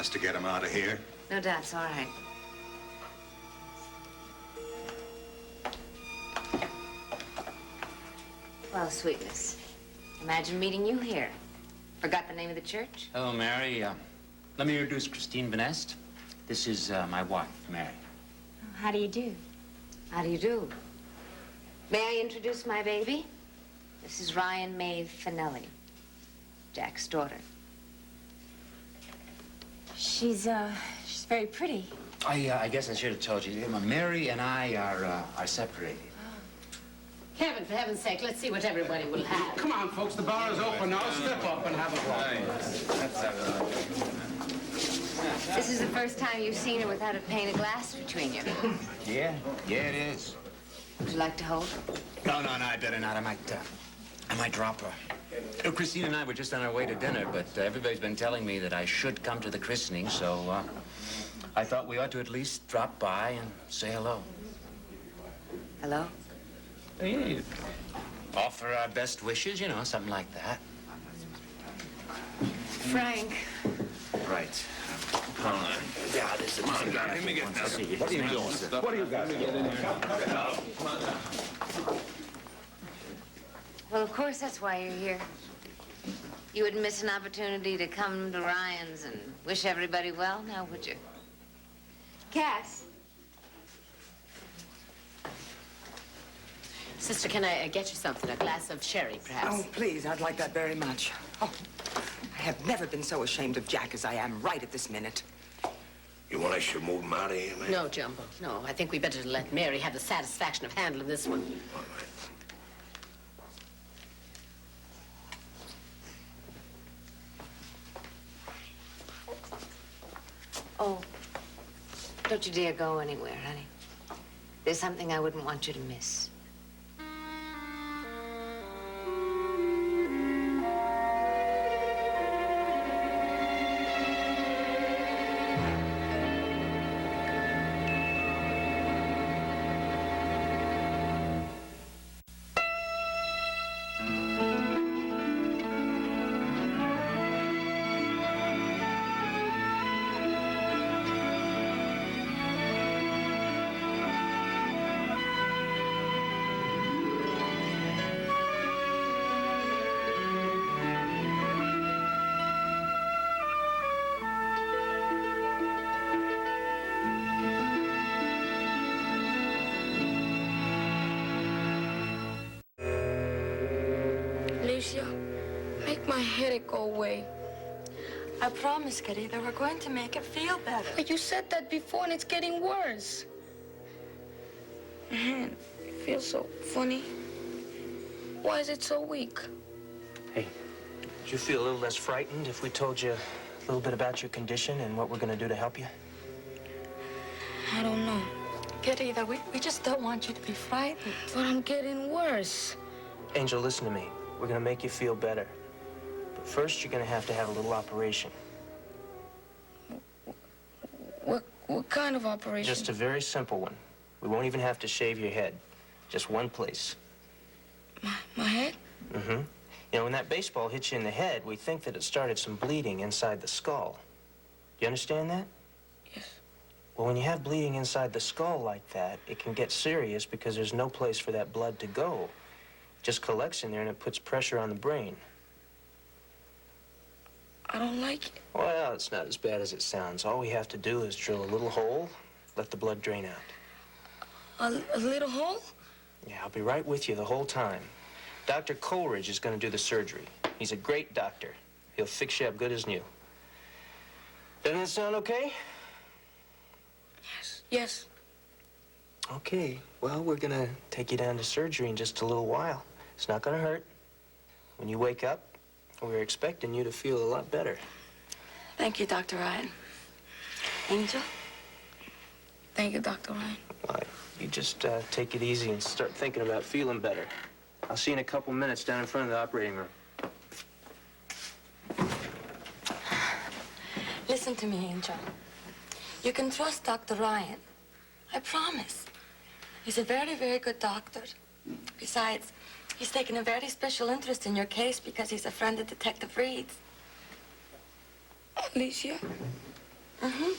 us to get him out of here. No doubt, it's all right. Well, sweetness, imagine meeting you here. Forgot the name of the church? Hello, Mary. Let me introduce Christine Van Est. This is my wife, Mary. How do you do? How do you do? May I introduce my baby? This is Ryan Mae Finelli, Jack's daughter. She's very pretty. I guess I should have told you. Mary and I are separated. Kevin, for heaven's sake, let's see what everybody will have. Come on, folks, the bar is open now. Step up and have a walk. This is the first time you've seen her without a pane of glass between you. Yeah, it is. Would you like to hold her? No, I better not. I might drop her. Christine and I were just on our way to dinner, but everybody's been telling me that I should come to the christening, so I thought we ought to at least drop by and say hello. Hello? Yeah. Offer our best wishes, you know, something like that. Frank. Right. Come on. Yeah, this is... Come on, guys. Let me get this. What are you doing? What are you guys doing? Well, of course that's why you're here. You wouldn't miss an opportunity to come to Ryan's and wish everybody well, now would you? Cass. Sister, can I get you something? A glass of sherry, perhaps? Oh, please, I'd like that very much. Oh, I have never been so ashamed of Jack as I am right at this minute. You want us to move him out of here, man? No, Jumbo, no. I think we better let Mary have the satisfaction of handling this one. All right. Oh, don't you dare go anywhere, honey. There's something I wouldn't want you to miss. Make my headache go away. I promise, Kitty, that we're going to make it feel better. But you said that before and it's getting worse. My hand feels so funny. Why is it so weak? Hey, would you feel a little less frightened if we told you a little bit about your condition and what we're going to do to help you? I don't know. Kitty, that we just don't want you to be frightened. But I'm getting worse. Angel, listen to me. We're going to make you feel better. But first, you're going to have a little operation. What kind of operation? Just a very simple one. We won't even have to shave your head. Just one place. My head? Mm-hmm. You know, when that baseball hit you in the head, we think that it started some bleeding inside the skull. Do you understand that? Yes. Well, when you have bleeding inside the skull like that, it can get serious because there's no place for that blood to go. It just collects in there and it puts pressure on the brain. I don't like it. Well, it's not as bad as it sounds. All we have to do is drill a little hole, let the blood drain out. A little hole? Yeah, I'll be right with you the whole time. Dr. Coleridge is going to do the surgery. He's a great doctor. He'll fix you up good as new. Doesn't that sound okay? Yes. Yes. Okay. Well, we're going to take you down to surgery in just a little while. It's not going to hurt. When you wake up, we're expecting you to feel a lot better. Thank you, Dr. Ryan. Angel? Thank you, Dr. Ryan. All right. You just take it easy and start thinking about feeling better. I'll see you in a couple minutes down in front of the operating room. Listen to me, Angel. You can trust Dr. Ryan. I promise. He's a very, very good doctor. Besides, he's taken a very special interest in your case because he's a friend of Detective Reed's. Alicia, Am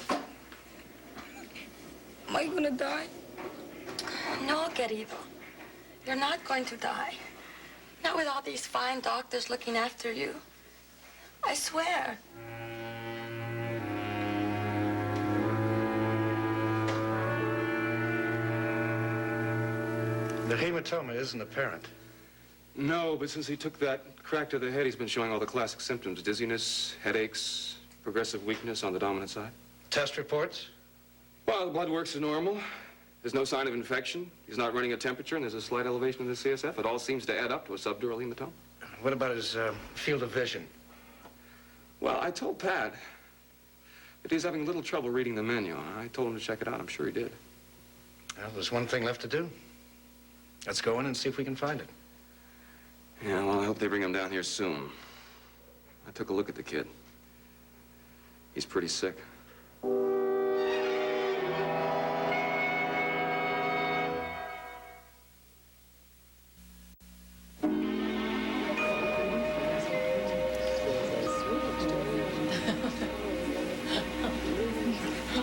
I gonna die? No, querido. You're not going to die. Not with all these fine doctors looking after you. I swear. The hematoma isn't apparent. No, but since he took that crack to the head, he's been showing all the classic symptoms. Dizziness, headaches, progressive weakness on the dominant side. Test reports? Well, the blood works as normal. There's no sign of infection. He's not running a temperature, and there's a slight elevation of the CSF. It all seems to add up to a subdural hematoma. What about his field of vision? Well, I told Pat that he's having a little trouble reading the menu. I told him to check it out. I'm sure he did. Well, there's one thing left to do. Let's go in and see if we can find it. Yeah, well, I hope they bring him down here soon. I took a look at the kid. He's pretty sick.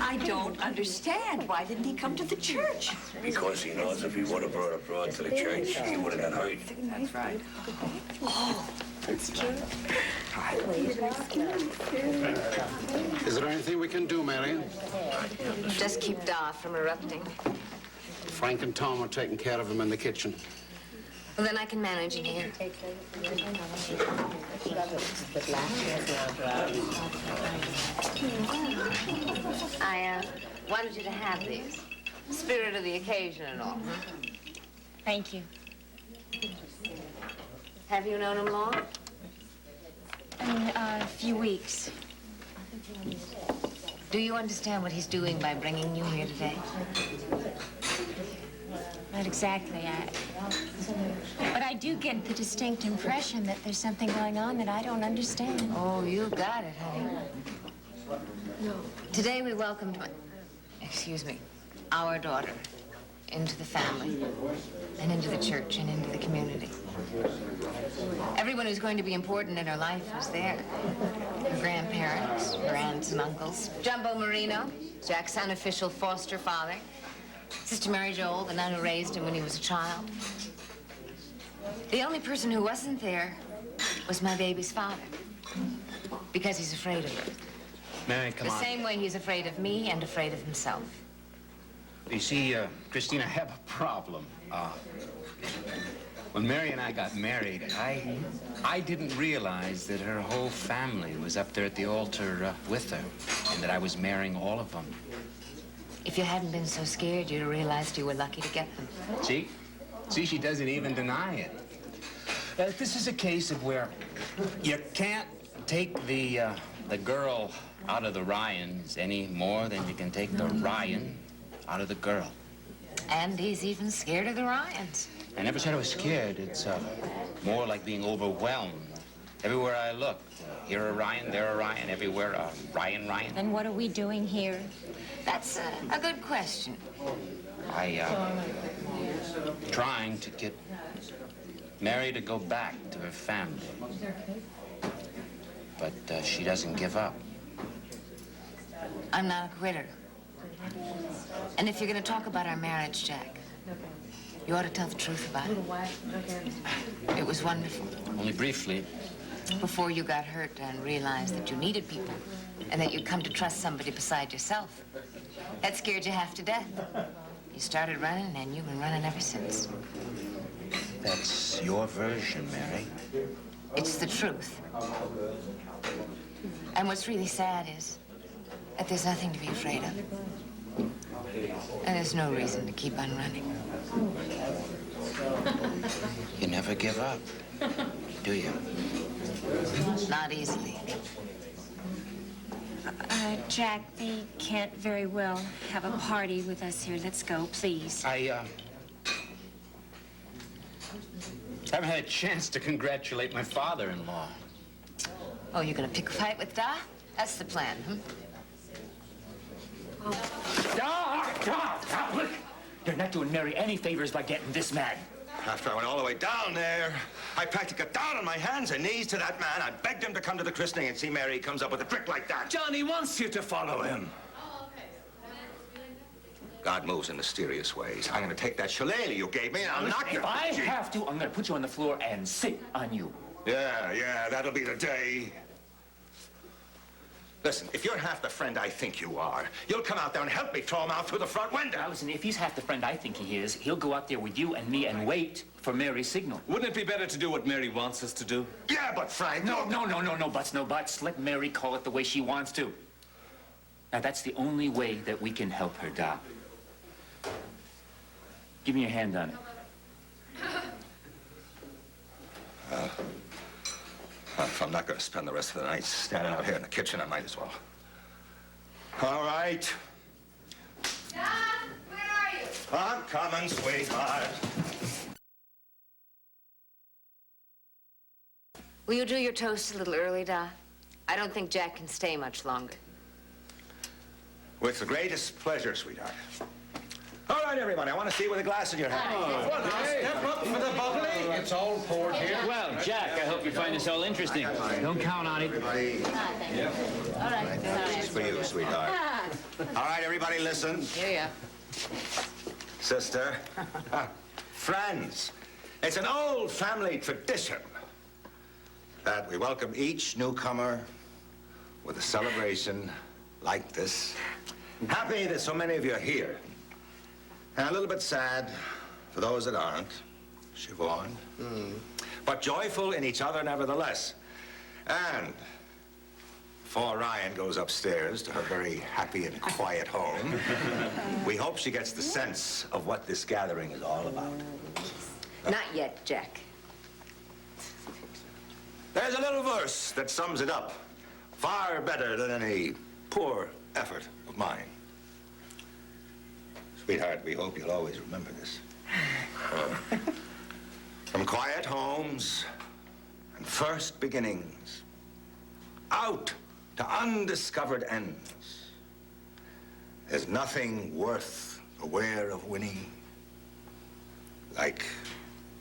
I don't understand. Why didn't he come to the church? Because he knows if he would have brought a broad to the church, he would have got hurt. That's right. Is there anything we can do, Marion? Just keep Da from erupting. Frank and Tom are taking care of him in the kitchen. Well, then I can manage in here. I wanted you to have these. Spirit of the occasion and all. Thank you. Have you known him long? A few weeks. Do you understand what he's doing by bringing you here today? Not exactly. But I do get the distinct impression that there's something going on that I don't understand. Oh, you got it, honey. Today we welcomed our daughter into the family and into the church and into the community. Everyone who's going to be important in her life was there. Her grandparents, her aunts and uncles. Jumbo Marino, Jack's unofficial foster father. Sister Mary Joel, the nun who raised him when he was a child. The only person who wasn't there was my baby's father. Because he's afraid of her. Mary, come on. The same way he's afraid of me and afraid of himself. You see, Christina, I have a problem. When Mary and I got married, I didn't realize that her whole family was up there at the altar with her, and that I was marrying all of them. If you hadn't been so scared, you'd have realized you were lucky to get them. See? See, she doesn't even deny it. This is a case of where you can't take the girl out of the Ryans any more than you can take the Ryan out of the girl. And he's even scared of the Ryans. I never said I was scared. It's more like being overwhelmed. Everywhere I look, here a Ryan, there a Ryan, everywhere a Ryan. Then what are we doing here? That's a good question. Trying to get Mary to go back to her family. But she doesn't give up. I'm not a quitter. And if you're going to talk about our marriage, Jack, you ought to tell the truth about it. It was wonderful. Only briefly. Before you got hurt and realized that you needed people and that you'd come to trust somebody beside yourself. That scared you half to death. You started running, and you've been running ever since. That's your version, Mary. It's the truth. And what's really sad is that there's nothing to be afraid of. And there's no reason to keep on running. You never give up, do you? Not easily. Jack, they can't very well have a party with us here. Let's go, please. I haven't had a chance to congratulate my father-in-law. Oh, you're gonna pick a fight with Da? That's the plan, Look, you're not doing Mary any favors by getting this mad. After I went all the way down there, I practically got down on my hands and knees to that man. I begged him to come to the christening and see Mary comes up with a trick like that. Johnny wants you to follow him. God moves in mysterious ways. I'm going to take that shillelagh you gave me and I'll knock you. If I have to, I'm going to put you on the floor and sit on you. Yeah, that'll be the day. Listen, if you're half the friend I think you are, you'll come out there and help me throw him out through the front window. Now, listen, if he's half the friend I think he is, he'll go out there with you and me and wait for Mary's signal. Wouldn't it be better to do what Mary wants us to do? Yeah, but Frank... No buts, no buts. Let Mary call it the way she wants to. Now, that's the only way that we can help her, Doc. Give me your hand on it. If I'm not going to spend the rest of the night standing out here in the kitchen, I might as well. All right. Dad, where are you? I'm coming, sweetheart. Will you do your toast a little early, Da? I don't think Jack can stay much longer. With the greatest pleasure, sweetheart. All right, everybody, I want to see you with a glass in your hand. Step up for the bubbly. It's all poured here. Well, Jack, I hope you find this all interesting. Don't count on it. All right. This is for you, sweetheart. All right, everybody, listen. Here you are. Sister, friends, it's an old family tradition that we welcome each newcomer with a celebration like this. Happy that so many of you are here. And a little bit sad for those that aren't, Siobhan. But joyful in each other nevertheless. And before Ryan goes upstairs to her very happy and quiet home, we hope she gets the sense of what this gathering is all about. Not yet, Jack. There's a little verse that sums it up far better than any poor effort of mine. Sweetheart, we hope you'll always remember this. From quiet homes and first beginnings, out to undiscovered ends, there's nothing worth the wear of winning like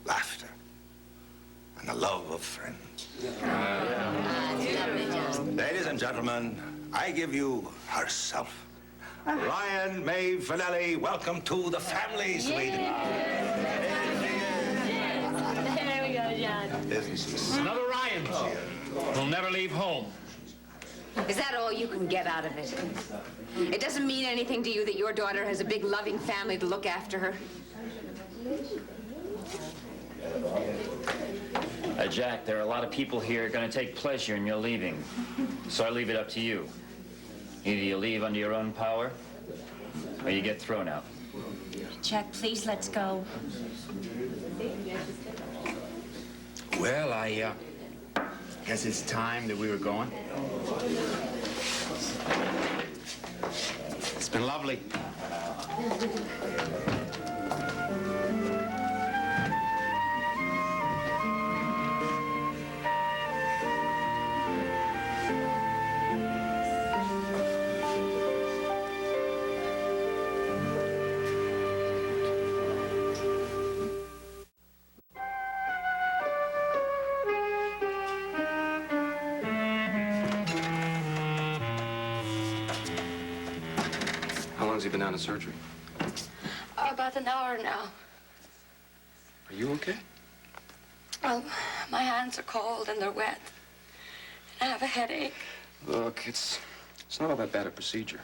laughter and the love of friends. Ladies and gentlemen, I give you herself. Ryan May Finelli, welcome to the family, sweetie. There we go, John. Isn't she? Another Ryan. We'll never leave home. Is that all you can get out of it? It doesn't mean anything to you that your daughter has a big, loving family to look after her? Jack, there are a lot of people here going to take pleasure in your leaving. So I leave it up to you. Either you leave under your own power, or you get thrown out. Jack, please, let's go. Well, I guess it's time that we were going. It's been lovely. How long has he been out of surgery? About an hour now. Are you okay? Well, my hands are cold and they're wet. I have a headache. Look, it's not all that bad a procedure.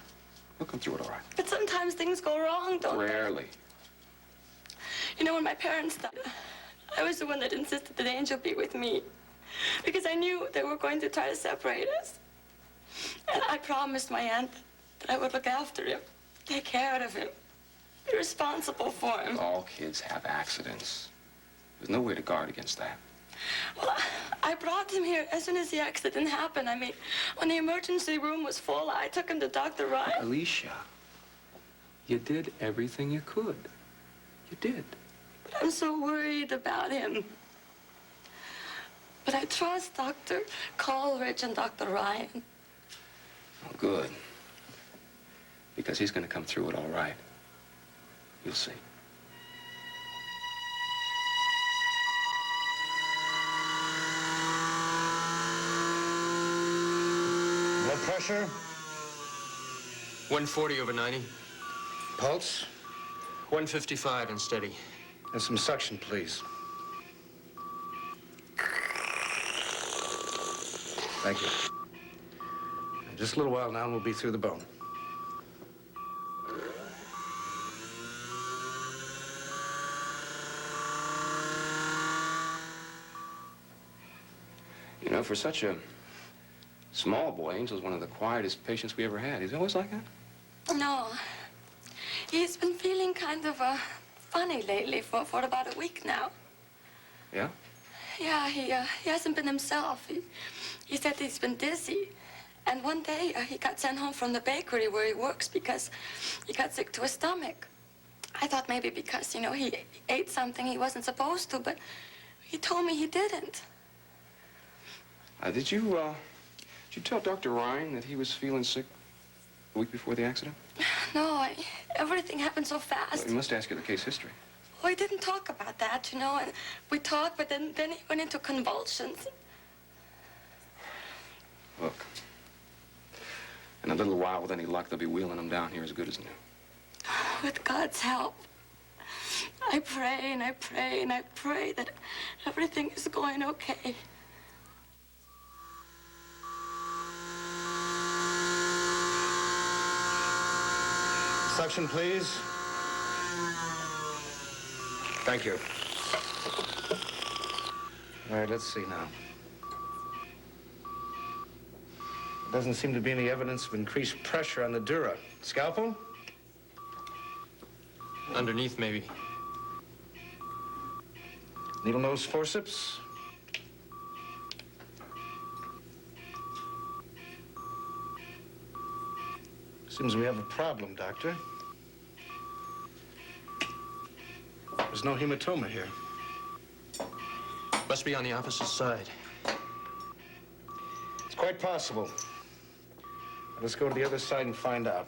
We'll come through it all right. But sometimes things go wrong, don't they? Rarely. You know, when my parents died, I was the one that insisted that Angel be with me. Because I knew they were going to try to separate us. And I promised my aunt that I would look after him, take care of him, be responsible for him. All kids have accidents. There's no way to guard against that. Well, I brought him here as soon as the accident happened. I mean, when the emergency room was full, I took him to Dr. Ryan. Alicia, you did everything you could. You did. But I'm so worried about him. But I trust Dr. Coleridge and Dr. Ryan. Oh, good. Because he's going to come through it all right. You'll see. Pressure? 140/90. Pulse? 155 and steady. And some suction, please. Thank you. Just a little while now and we'll be through the bone. You know, for such a small boy, Angel's one of the quietest patients we ever had. He's always like that? No. He's been feeling kind of funny lately for about a week now. Yeah? Yeah, he hasn't been himself. He said he's been dizzy. And one day he got sent home from the bakery where he works because he got sick to his stomach. I thought maybe because, you know, he ate something he wasn't supposed to, but he told me he didn't. Did you tell Dr. Ryan that he was feeling sick a week before the accident? No, everything happened so fast. Well, he must ask you the case history. Well, he didn't talk about that, you know, and we talked, but then he went into convulsions. Look, in a little while, with any luck, they'll be wheeling him down here as good as new. With God's help. I pray and I pray and I pray that everything is going okay. Suction, please. Thank you. All right, let's see now. There doesn't seem to be any evidence of increased pressure on the dura. Scalpel? Underneath, maybe. Needle nose forceps? Seems we have a problem, Doctor. There's no hematoma here. Must be on the opposite side. It's quite possible. Let's go to the other side and find out.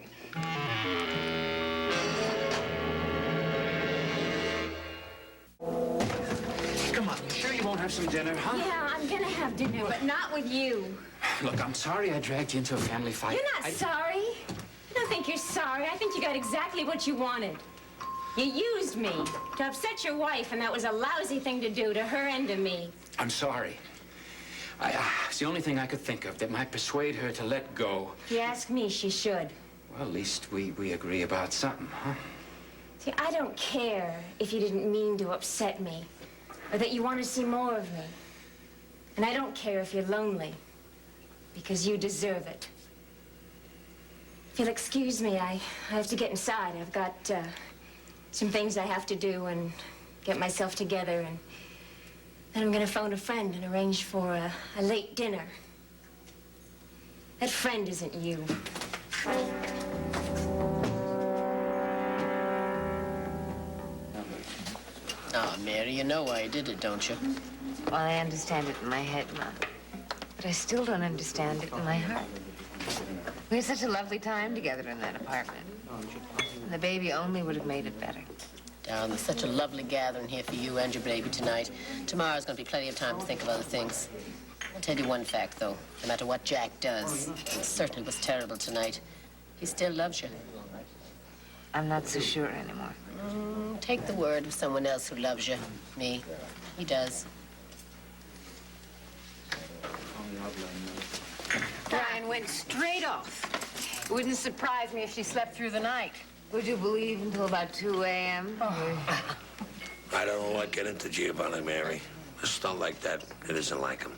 Come on, you sure you won't have some dinner, huh? Yeah, I'm gonna have dinner, but not with you. Look, I'm sorry I dragged you into a family fight. You're not sorry. I don't think you're sorry. I think you got exactly what you wanted. You used me to upset your wife, and that was a lousy thing to do to her and to me. I'm sorry. It's the only thing I could think of that might persuade her to let go. If you ask me, she should. Well, at least we agree about something, huh? See, I don't care if you didn't mean to upset me, or that you want to see more of me. And I don't care if you're lonely, because you deserve it. If you'll excuse me, I have to get inside. I've got some things I have to do and get myself together, and then I'm gonna phone a friend and arrange for a late dinner. That friend isn't you. Oh, Mary, you know why I did it, don't you? Well, I understand it in my head, Mom. But I still don't understand it in my heart. We had such a lovely time together in that apartment. And the baby only would have made it better. Darling, there's such a lovely gathering here for you and your baby tonight. Tomorrow's going to be plenty of time to think of other things. I'll tell you one fact, though. No matter what Jack does, it certainly was terrible tonight, he still loves you. I'm not so sure anymore. Take the word of someone else who loves you. Me. He does. Ryan went straight off. It wouldn't surprise me if she slept through the night. Would you believe until about 2 a.m.? I don't like get into Giovanni, Mary. A stunt like that, it isn't like him.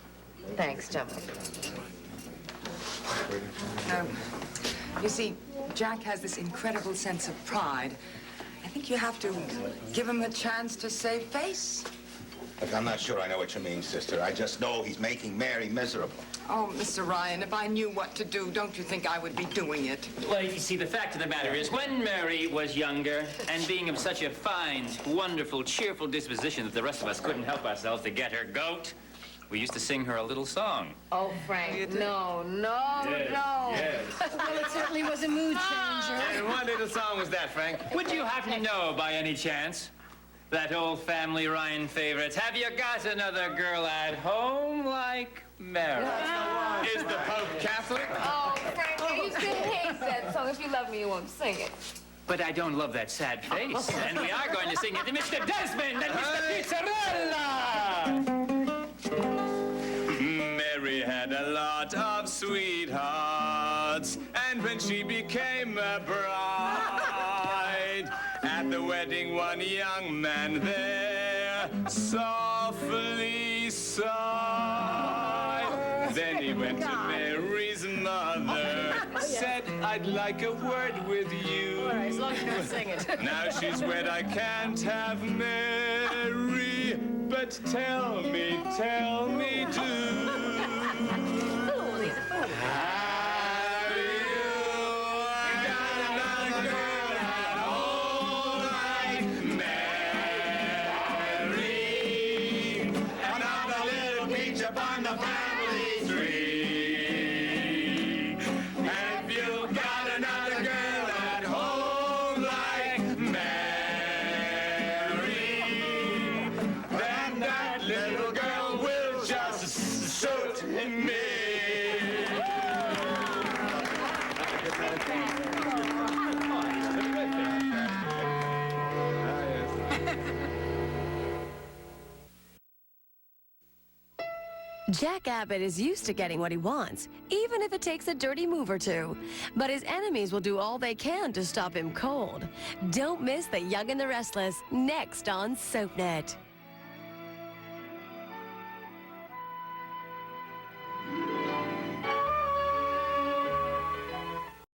Thanks, Jumbo. You see, Jack has this incredible sense of pride. I think you have to give him a chance to save face. Look, I'm not sure I know what you mean, sister. I just know he's making Mary miserable. Oh, Mr. Ryan, if I knew what to do, don't you think I would be doing it? Well, you see, the fact of the matter is, when Mary was younger, and being of such a fine, wonderful, cheerful disposition that the rest of us couldn't help ourselves to get her goat, we used to sing her a little song. Oh, Frank, no. Yes. Well, it certainly was a mood changer. And what little song was that, Frank? Would you happen to know, by any chance, that old family Ryan favorites? Have you got another girl at home like Mary? Is the Pope Catholic? Oh, sad song. If you love me, you won't sing it. But I don't love that sad face. And we are going to sing it to Mr. Desmond and Mr. Pizzarella! Mary had a lot of sweethearts, and when she became a bride, at the wedding one young man there softly sighed. Then he went to Mary's mother, said, I'd like a word with you. All right, as long as you don't sing it. Now she's wed, I can't have Mary, but tell me, do. Fool, he's a fool. Have you got another girl at home like Mary? Another little peach upon the family tree. Have you got another girl at home like Mary? Then that little girl will just suit me. Jack Abbott is used to getting what he wants, even if it takes a dirty move or two. But his enemies will do all they can to stop him cold. Don't miss The Young and the Restless, next on SoapNet.